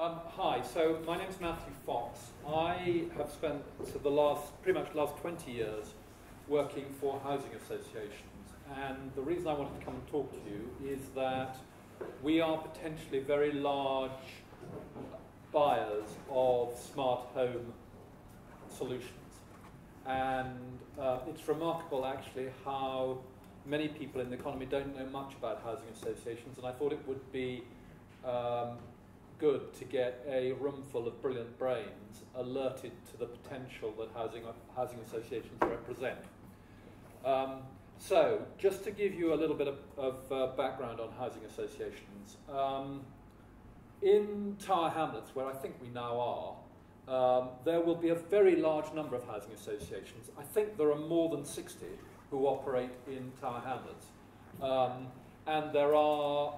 Hi, so my name's Matthew Fox. I have spent pretty much the last 20 years working for housing associations, and the reason I wanted to come and talk to you is that we are potentially very large buyers of smart home solutions, and it's remarkable actually how many people in the economy don't know much about housing associations, and I thought it would be good to get a room full of brilliant brains alerted to the potential that housing associations represent. So, just to give you a little bit of background on housing associations, in Tower Hamlets, where I think we now are, there will be a very large number of housing associations. I think there are more than 60 who operate in Tower Hamlets, and there are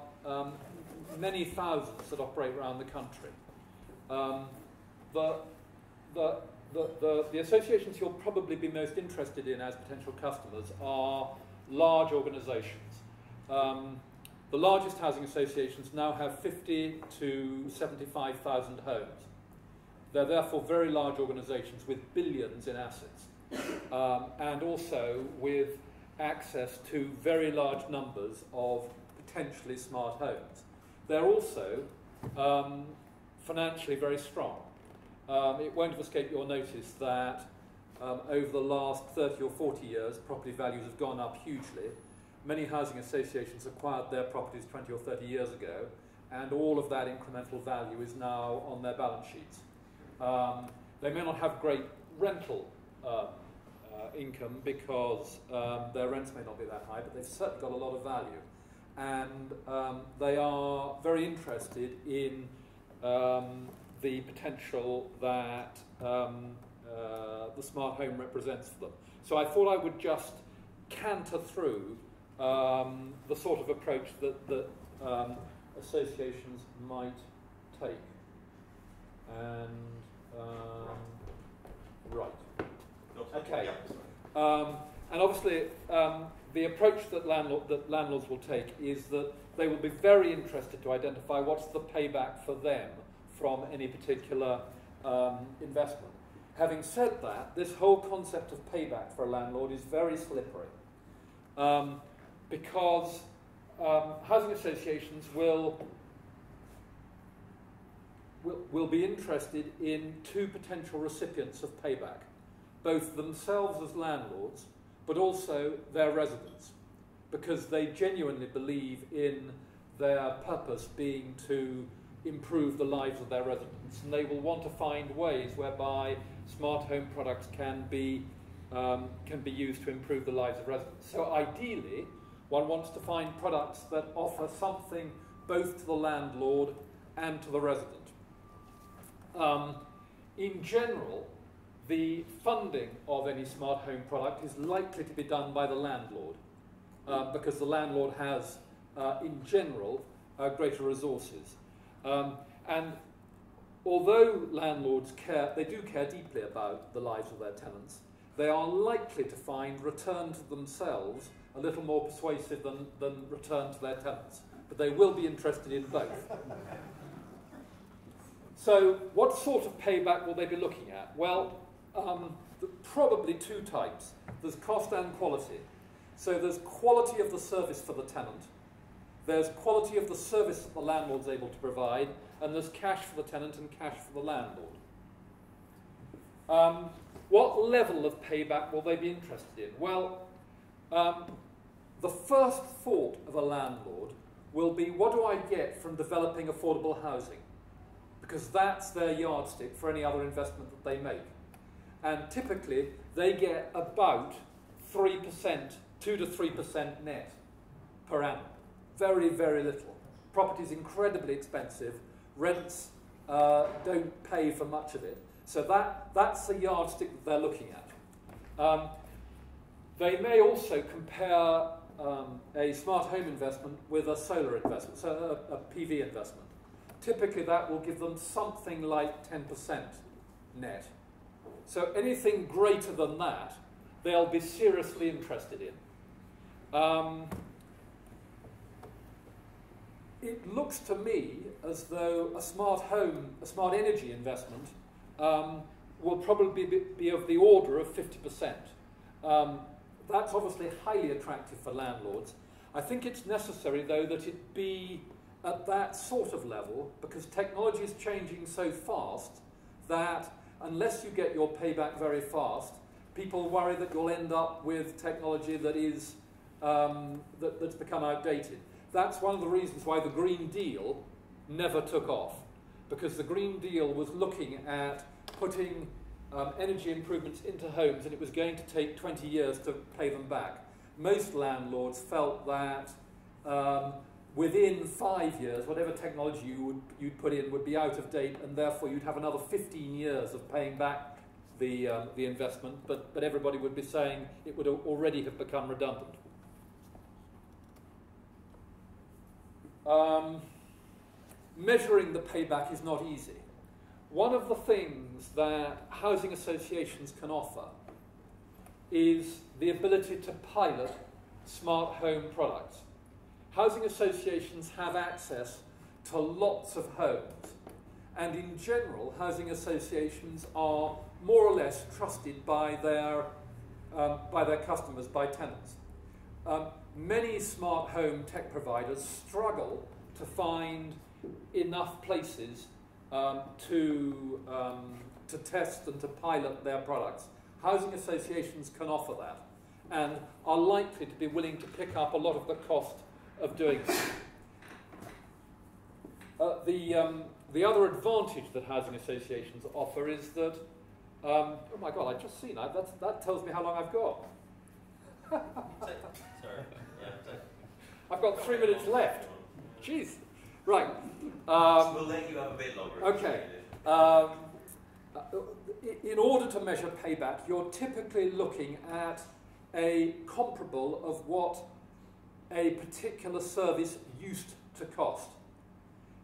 many thousands that operate around the country. The associations you'll probably be most interested in as potential customers are large organisations. The largest housing associations now have 50 to 75,000 homes. They're therefore very large organisations with billions in assets, and also with access to very large numbers of potentially smart homes. They're also financially very strong. It won't have escaped your notice that over the last 30 or 40 years, property values have gone up hugely. Many housing associations acquired their properties 20 or 30 years ago, and all of that incremental value is now on their balance sheets. They may not have great rental income because their rents may not be that high, but they've certainly got a lot of value. And they are very interested in the potential that the smart home represents for them. So I thought I would just canter through the sort of approach that associations might take. And right. Okay. And obviously, the approach that landlords will take is that they will be very interested to identify what's the payback for them from any particular investment. Having said that, this whole concept of payback for a landlord is very slippery, because housing associations will be interested in two potential recipients of payback, both themselves as landlords, but also their residents, because they genuinely believe in their purpose being to improve the lives of their residents, and they will want to find ways whereby smart home products can be used to improve the lives of residents. So ideally, one wants to find products that offer something both to the landlord and to the resident. In general, the funding of any smart home product is likely to be done by the landlord, because the landlord has, in general, greater resources. And although landlords they do care deeply about the lives of their tenants, they are likely to find return to themselves a little more persuasive than return to their tenants. But they will be interested in both. So what sort of payback will they be looking at? Well, probably two types. There's cost and quality. So there's quality of the service for the tenant, there's quality of the service that the landlord's able to provide, and there's cash for the tenant and cash for the landlord. What level of payback will they be interested in? Well, the first thought of a landlord will be, what do I get from developing affordable housing? Because that's their yardstick for any other investment that they make. And typically, they get about 3%, 2 to 3% net per annum. Very, very little. Property's incredibly expensive. Rents don't pay for much of it. So that's the yardstick that they're looking at. They may also compare a smart home investment with a solar investment, so a PV investment. Typically, that will give them something like 10% net. So anything greater than that, they'll be seriously interested in. it looks to me as though a smart home, a smart energy investment will probably be of the order of 50%. That's obviously highly attractive for landlords. I think it's necessary, though, that it be at that sort of level, because technology is changing so fast that unless you get your payback very fast, people worry that you'll end up with technology that is that's become outdated. That's one of the reasons why the Green Deal never took off, because the Green Deal was looking at putting energy improvements into homes, and it was going to take 20 years to pay them back. Most landlords felt that within 5 years, whatever technology you'd put in would be out of date, and therefore you'd have another 15 years of paying back the investment, but everybody would be saying it would already have become redundant. Measuring the payback is not easy. One of the things that housing associations can offer is the ability to pilot smart home products. Housing associations have access to lots of homes, and in general, housing associations are more or less trusted by their customers, by tenants. Many smart home tech providers struggle to find enough places to test and to pilot their products. Housing associations can offer that and are likely to be willing to pick up a lot of the cost of doing so. The other advantage that housing associations offer is that, oh my God, I've just seen that. That tells me how long I've got. Sorry. Yeah, I've got 3 minutes left. Jeez. Right. We'll let you have a bit longer. Okay. In order to measure payback, you're typically looking at a comparable of what a particular service used to cost.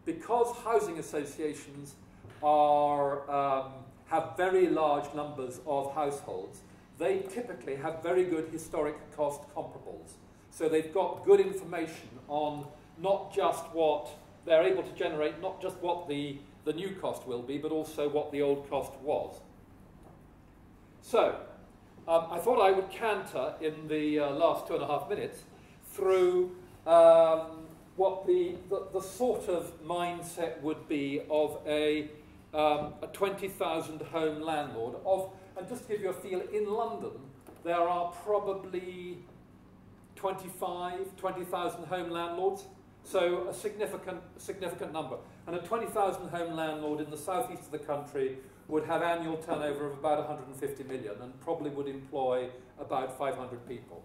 Because housing associations have very large numbers of households, they typically have very good historic cost comparables. So they've got good information on not just what they're able to generate, not just what the new cost will be, but also what the old cost was. So I thought I would canter in the last 2.5 minutes through what the sort of mindset would be of a 20,000 home landlord. And just to give you a feel, in London there are probably 20,000 home landlords, so a significant number. And a 20,000 home landlord in the southeast of the country would have annual turnover of about 150 million and probably would employ about 500 people.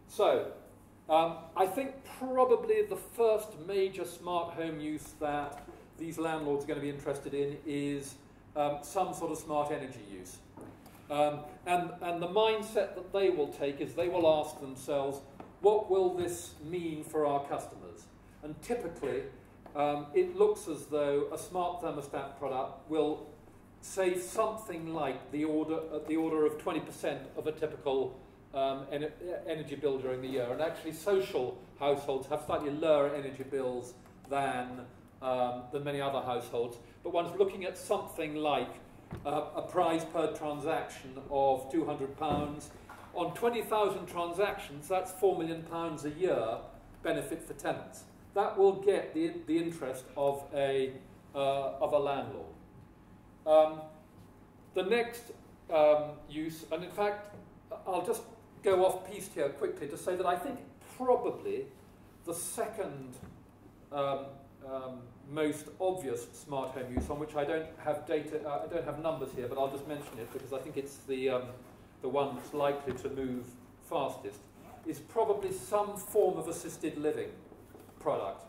So I think probably the first major smart home use that these landlords are going to be interested in is some sort of smart energy use. And the mindset that they will take is they will ask themselves, what will this mean for our customers? And typically, it looks as though a smart thermostat product will save something like the order of 20% of a typical energy bill during the year. And actually, social households have slightly lower energy bills than many other households. But one's looking at something like a price per transaction of £200. On 20,000 transactions, that's £4 million a year benefit for tenants. That will get the interest of a landlord. The next use, and in fact, I'll just go off piste here quickly to say that I think probably the second most obvious smart home use, on which I don't have data, I don't have numbers here, but I'll just mention it because I think it's the one that's likely to move fastest, is probably some form of assisted living product,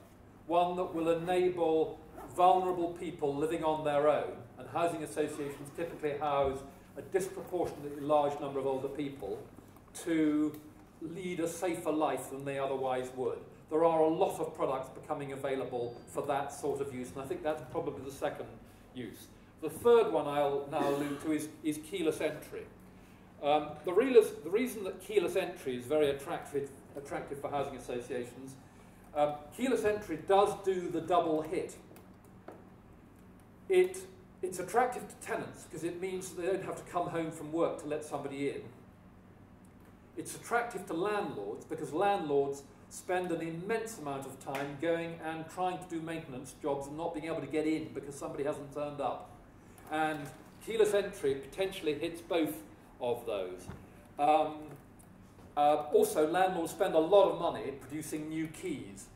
one that will enable vulnerable people living on their own, and housing associations typically house a disproportionately large number of older people, to lead a safer life than they otherwise would. There are a lot of products becoming available for that sort of use, and I think that's probably the second use. The third one I'll now allude to is keyless entry. The reason that keyless entry is very attractive for housing associations Keyless entry does do the double hit. It's attractive to tenants because it means they don't have to come home from work to let somebody in. It's attractive to landlords because landlords spend an immense amount of time going and trying to do maintenance jobs and not being able to get in because somebody hasn't turned up. And keyless entry potentially hits both of those. Also, landlords spend a lot of money producing new keys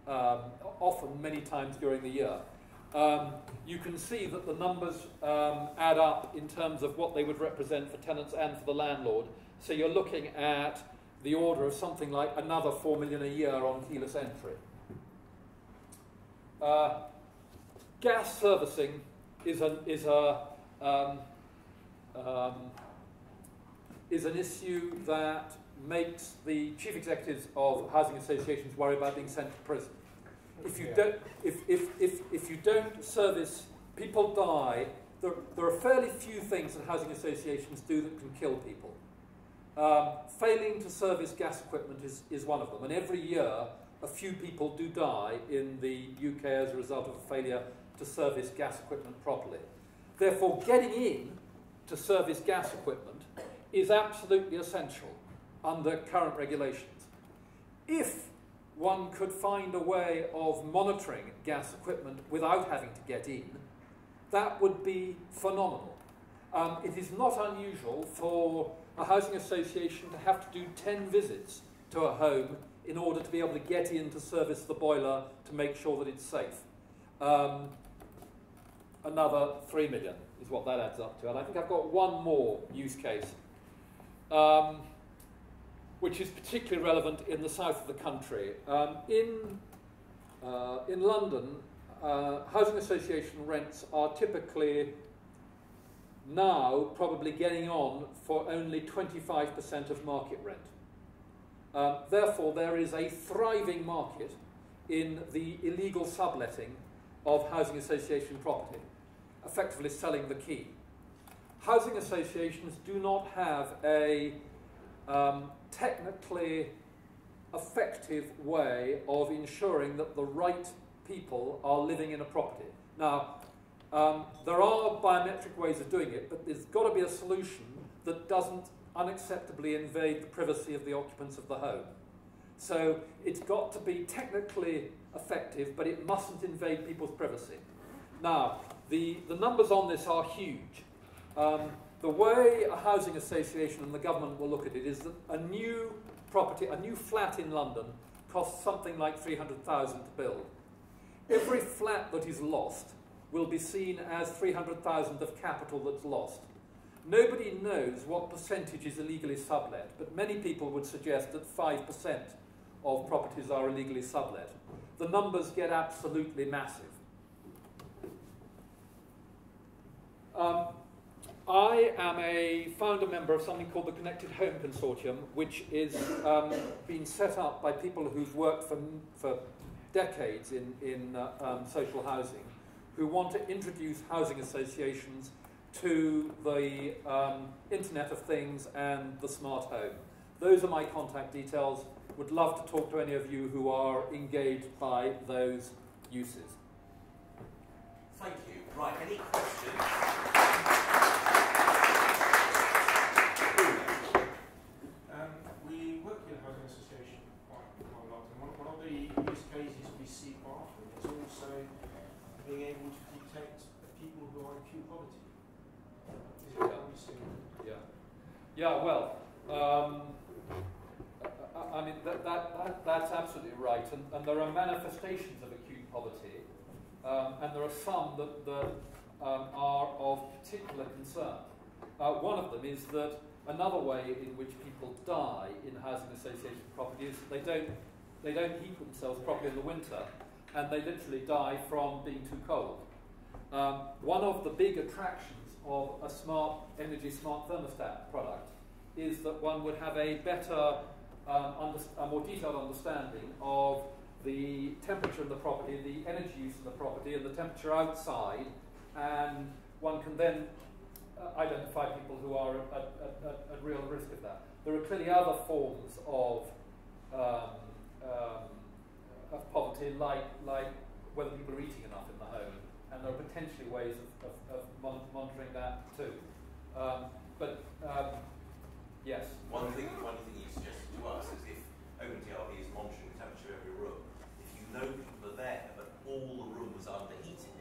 often many times during the year. You can see that the numbers add up in terms of what they would represent for tenants and for the landlord. So you're looking at the order of something like another 4 million a year on keyless entry. Gas servicing is an issue that makes the chief executives of housing associations worry about being sent to prison. If you don't service, people die. There are fairly few things that housing associations do that can kill people. Failing to service gas equipment is one of them, and every year a few people do die in the UK as a result of a failure to service gas equipment properly. Therefore, getting in to service gas equipment is absolutely essential under current regulations. If one could find a way of monitoring gas equipment without having to get in, that would be phenomenal. It is not unusual for a housing association to have to do 10 visits to a home in order to be able to get in to service the boiler to make sure that it's safe. Another 3 million is what that adds up to. And I think I've got one more use case, which is particularly relevant in the south of the country. In London, housing association rents are typically now probably getting on for only 25% of market rent. Therefore, there is a thriving market in the illegal subletting of housing association property, effectively selling the key. Housing associations do not have a technically effective way of ensuring that the right people are living in a property. Now, there are biometric ways of doing it, but there's got to be a solution that doesn't unacceptably invade the privacy of the occupants of the home. So it's got to be technically effective, but it mustn't invade people's privacy. Now, the numbers on this are huge. The way a housing association and the government will look at it is that a new property, a new flat in London costs something like 300,000 to build. Every flat that is lost will be seen as 300,000 of capital that's lost. Nobody knows what percentage is illegally sublet, but many people would suggest that 5% of properties are illegally sublet. The numbers get absolutely massive. I am a founder member of something called the Connected Home Consortium, which is been set up by people who've worked for decades in social housing, who want to introduce housing associations to the Internet of Things and the smart home. Those are my contact details. Would love to talk to any of you who are engaged by those uses. Thank you. Right, any questions? We work in a housing association quite a lot, and one of the use cases we see often is also being able to detect people who are in acute poverty. Is it what we see? Yeah. Yeah, well, I mean, that's absolutely right, and there are manifestations of acute poverty, and there are some that are of particular concern. One of them is that another way in which people die in housing association property is that they don't heat themselves properly in the winter, and they literally die from being too cold. One of the big attractions of a smart thermostat product is that one would have a better, a more detailed understanding of the temperature of the property, the energy use of the property, and the temperature outside, and one can then identify people who are at real risk of that. There are clearly other forms of of poverty, like whether people are eating enough in the home, and there are potentially ways of monitoring that too. Yes. One thing you suggested to us is if OpenTRV is monitoring the temperature of every room, if you know people are there but all the rooms are underheated,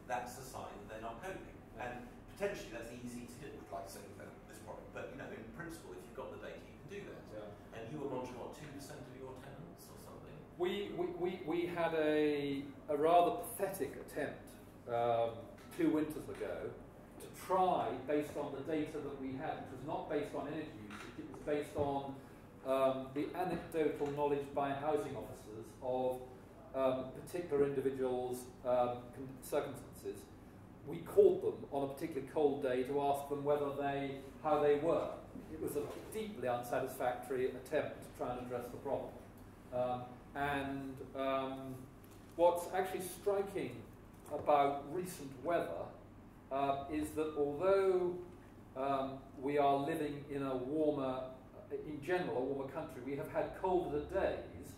that's a sign that they're not coping. And potentially that's easy to do, like say this product. But in principle, if you've got the data, you can do that. Yeah. And you were monitoring what, 2% of your tenants or something? We had a rather pathetic attempt 2 winters ago to try, based on the data that we had, which was not based on energy usage, it was based on the anecdotal knowledge by housing officers of particular individuals' circumstances. We called them on a particularly cold day to ask them how they were. It was a deeply unsatisfactory attempt to try and address the problem. What's actually striking about recent weather is that although we are living in a warmer, in general, a warmer country, we have had colder days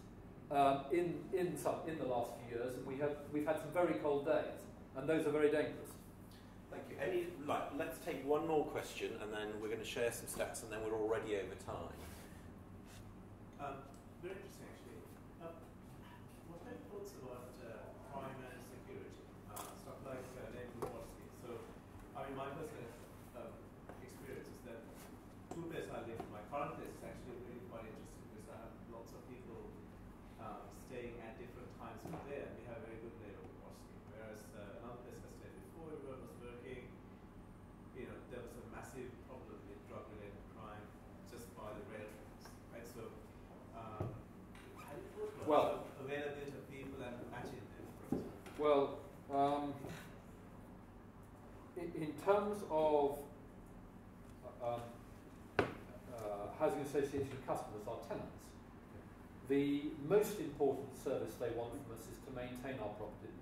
in the last few years, and we've had some very cold days, and those are very dangerous. Thank you. Let's take one more question, and then we're going to share some stats, and then we're already over time. Very interesting, actually. What are your thoughts about crime and security? Stuff like neighborhood watching. So, my personal experience is that 2 places I live in, my current place is actually really quite interesting because I have lots of people staying at different times of the day, and we have very good neighborhood watching. Whereas another place I stayed before, everyone was working. There was a massive problem with drug-related crime just by the rail tracks, right? So, how do you put availability of people and matching them, for example? Well, in terms of housing association customers, our tenants, the most important service they want from us is to maintain our properties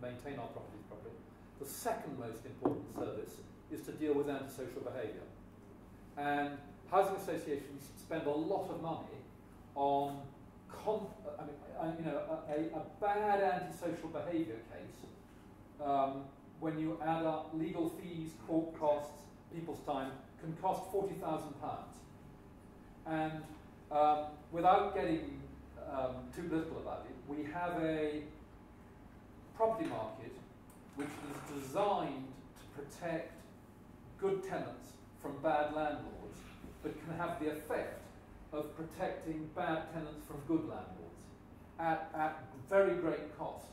properly. The second most important service is to deal with antisocial behaviour. And housing associations spend a lot of money on a bad antisocial behaviour case, when you add up legal fees, court costs, people's time, can cost £40,000. And without getting too political about it, we have a property market which is designed to protect good tenants from bad landlords, but can have the effect of protecting bad tenants from good landlords at very great cost.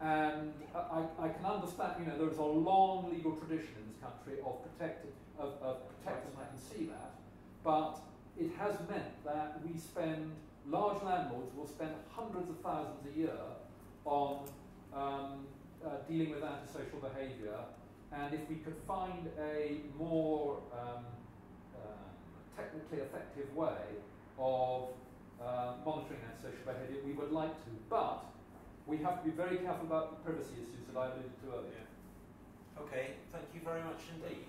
And I can understand, there's a long legal tradition in this country of protecting, and I can see that, but it has meant that large landlords will spend hundreds of thousands a year on dealing with antisocial behaviour, and if we could find a more technically effective way of monitoring antisocial behaviour, we would like to, but we have to be very careful about the privacy issues that I alluded to earlier. Okay, thank you very much indeed.